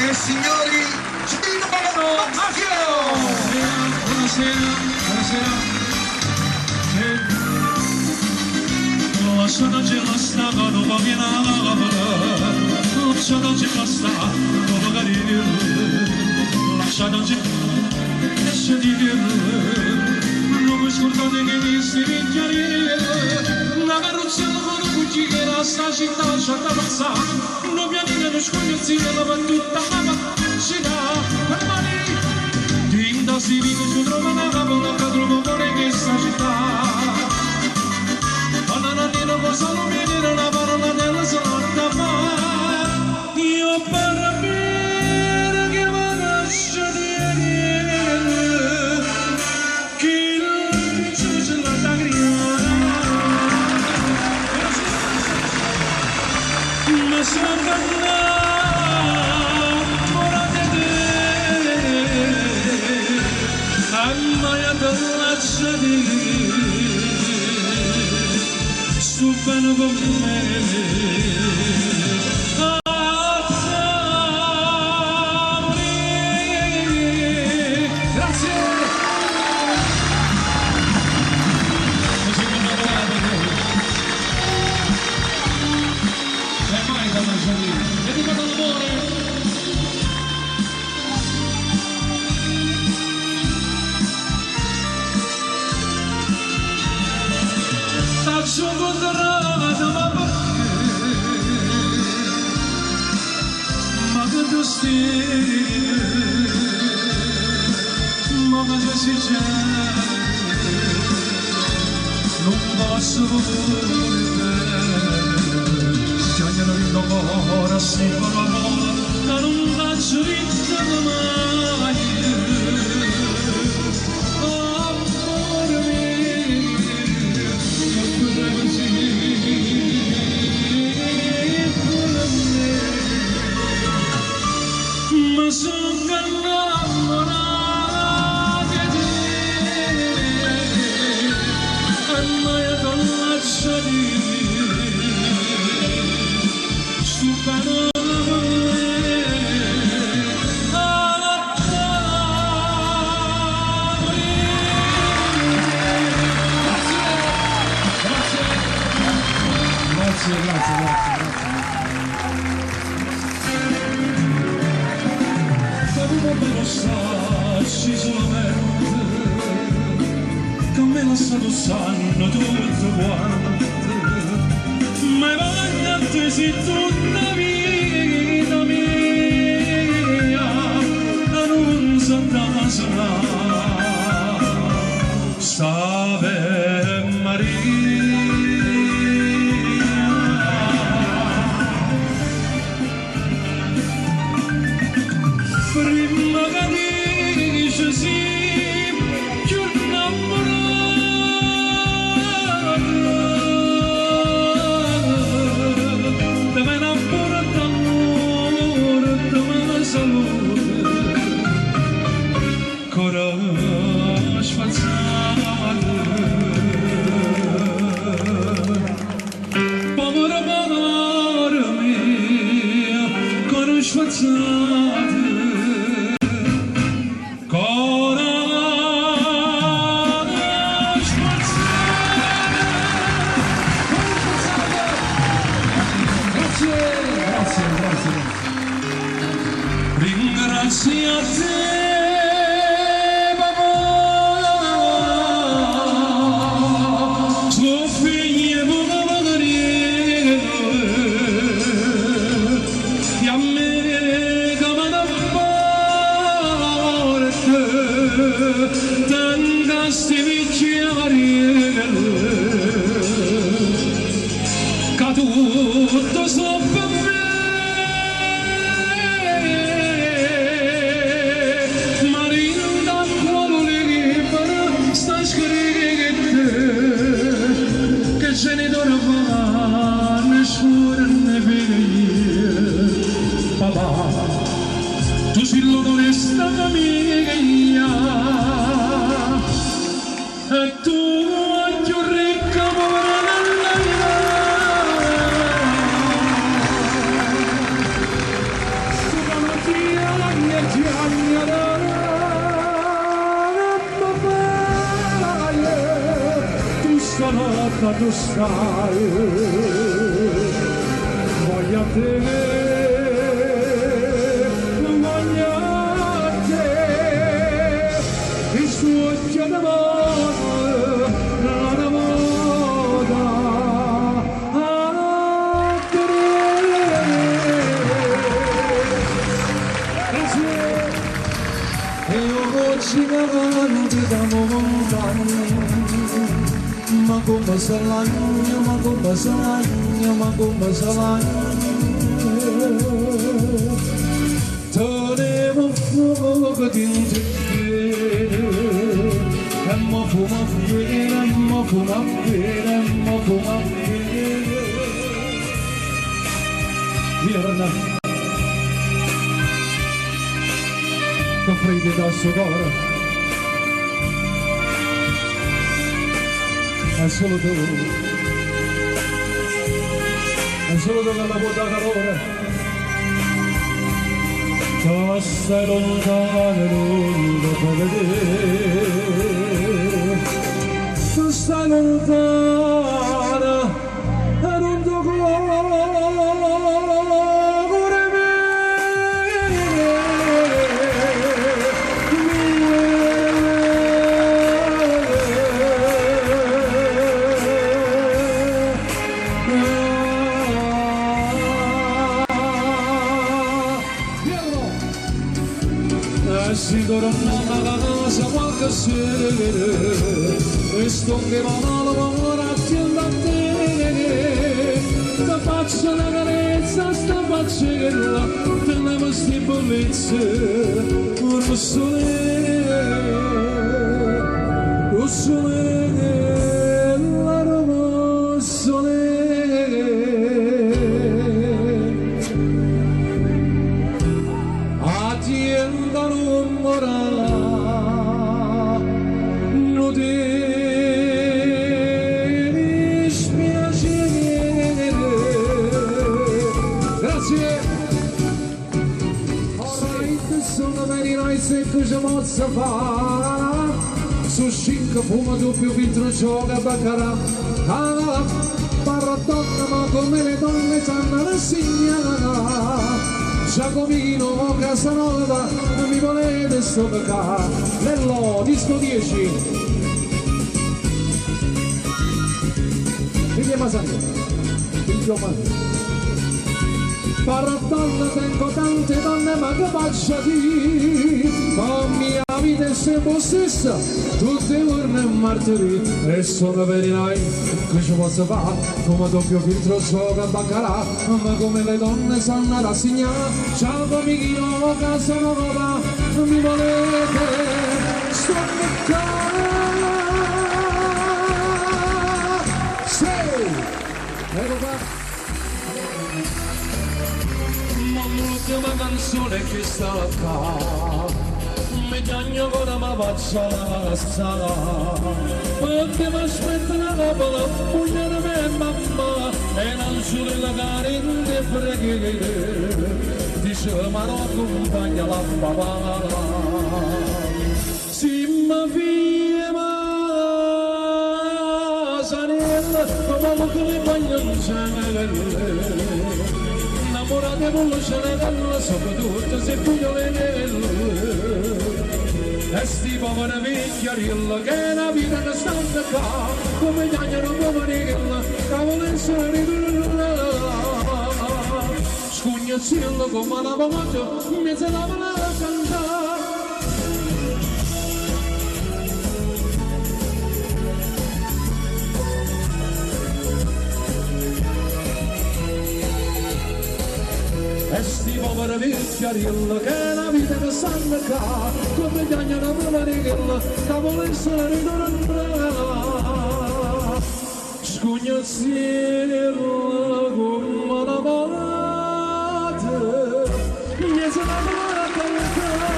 e signori, Gino Maggio! Buonasera. Lasciata c'è basta, non va bene la lavora. Lasciata c'è basta, non va bene. Lasciata c'è, esce di dirlo. Non mi scordate che mi si rinchiare. Una carrozza con un cucchiere, sta città lasciata passare. Non pianire, non scogliozzire, la battuta, ma ci dà per mani. Tinta si vive, ci trova una capola, che trovo fuori questa città. Nannino cosa non mi dire una parola della salata fa. Io per me che mi lascia dire che non c'è la tagriana. Ma sono innamorata di te, amata lascia dire. Stupendo con me. Grazie. E mai da mangiare. Dedicato all'amore. Faccio contrarrata ma perché? Ma che tu stai? Ma che si c'è? Non posso volere chiagliano il lavoro, si fa l'amore, ma non faccio vita mai. Ma sono innamorata di te, e mai non lascia dire, stupendo con me, Grazie. Come lo sai solamente che me lo stato sanno tutto quanto, ma vai a te si tutta vita mia non sa da Ave Maria. Prima che dice sì, più innamorata, da me innamorata d'amore, da me salute, coraggio spazzato, povero mio, coraggio spazzato. Ringrazio a te, papà, tuo figlio buona magariello, e a me come da parte, tanta sti vicchiariello, che tutto so per me. Genitore va, nessuno ne vede, papà, tu sei l'onesta mia, e tu più ricca povera nella stamattina. ma tu stai, voglio a te, voglio a te, il suo occhio d'amore, la moda a te. E oggi davanti da montagna, ma come salagno, ma come salagno, ma come salagno, tenevo fuoco dentro te, e mo fuma bene, mo fuma bene, mo fuma bene. Via Ronna, con freddi dal suo cuore. È solo tu che la può dare calore, tu stai lontano e non lo puoi vedere, tu stai lontana e non lo cuore si torna a casa qualche sera e sto che mano ora attendo a te, ti faccio una carezza, sta faccella, teniamo sti bellezze, un sole, la roba sole. Non ti dispiacere, grazie. Alright, sono very nice e cosa posso fare? Su cinque fumo doppio filtro gioca baccarà. Parla donna ma come le donne sanno rassegnare. Giacomino, Casanova, non mi volete stoccare, Nello, disco 10. Vediamo sempre, figlio mio. Parla donna, tengo tante donne, ma che faccia di? Ma mia vita è sempre stessa, tutte le giorni e martedì. E sono very nice, che ci posso fare? Come doppio filtro gioca baccarà, ma come le donne sanno rassegnare. Ciao amichino, Casanova, non mi volete stoccare. Sì, ecco qua. L'ultima canzone che sta qua, mi chiamo con la faccia la sala, perché mi aspetta la copola, pugnare me mamma, e non solo la carente preghiere, dice ma non accompagna la papà, si mi fia ma sanella, come lo che mi bagno in sanelle. Innamorate con la cenella, soprattutto se puglio le nelle. E sti poveri vecchiarilla che la vita non stanno qua, come chiagnano poverilla, cavolo in solitudine. Scugnazzillo come la pomata, mi se la va a cantare. E sti poveri vecchiarilla che la vita che stanno qua, come chiagnano poverilla, cavolo in solitudine. Scugnazzillo come la pomata, mi se la va a cantare.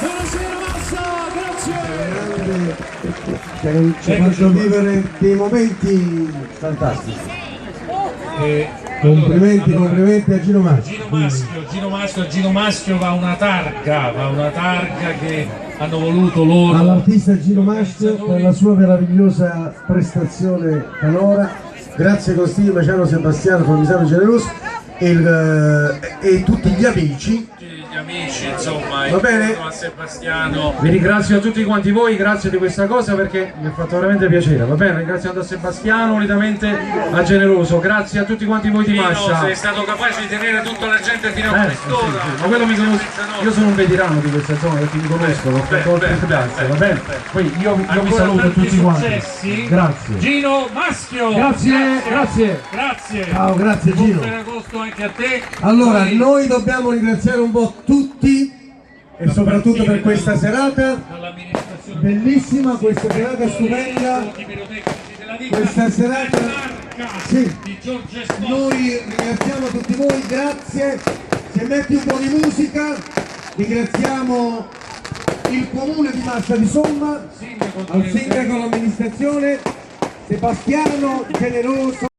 Buonasera Massa, grazie. Ci ha fatto vivere dei momenti fantastici. Complimenti a Gino Maschio. Gino Maschio va una targa che hanno voluto loro. All'artista Gino Maschio per la sua meravigliosa prestazione canora. Grazie Costino, Maciano, Sebastiano, commissario generoso e tutti gli amici. Gli amici, insomma, Va bene? a Sebastiano. Vi ringrazio a tutti quanti voi, grazie di questa cosa perché mi ha fatto veramente piacere, va bene? Ringraziando a Sebastiano, unitamente a Generoso, grazie a tutti quanti voi di Massa. Sei stato capace di tenere tutta la gente fino a quest'ora. Sì. Ma quello mi conosco, io sono un veterano di questa zona perché mi conosco, l'ho fatto oltre il piazza, va bene? Poi io vi saluto tutti quanti. Grazie. Gino Maschio! Grazie. Ciao, grazie Buon Gino. Ferragosto anche a te. Allora, noi dobbiamo ringraziare un po' tutti e soprattutto per questa serata bellissima, questa serata stupenda, questa serata, sì, noi ringraziamo tutti voi, grazie. Se metti un po' di musica, ringraziamo il comune di Massa di Somma, al sindaco, all'amministrazione, Sebastiano Generoso.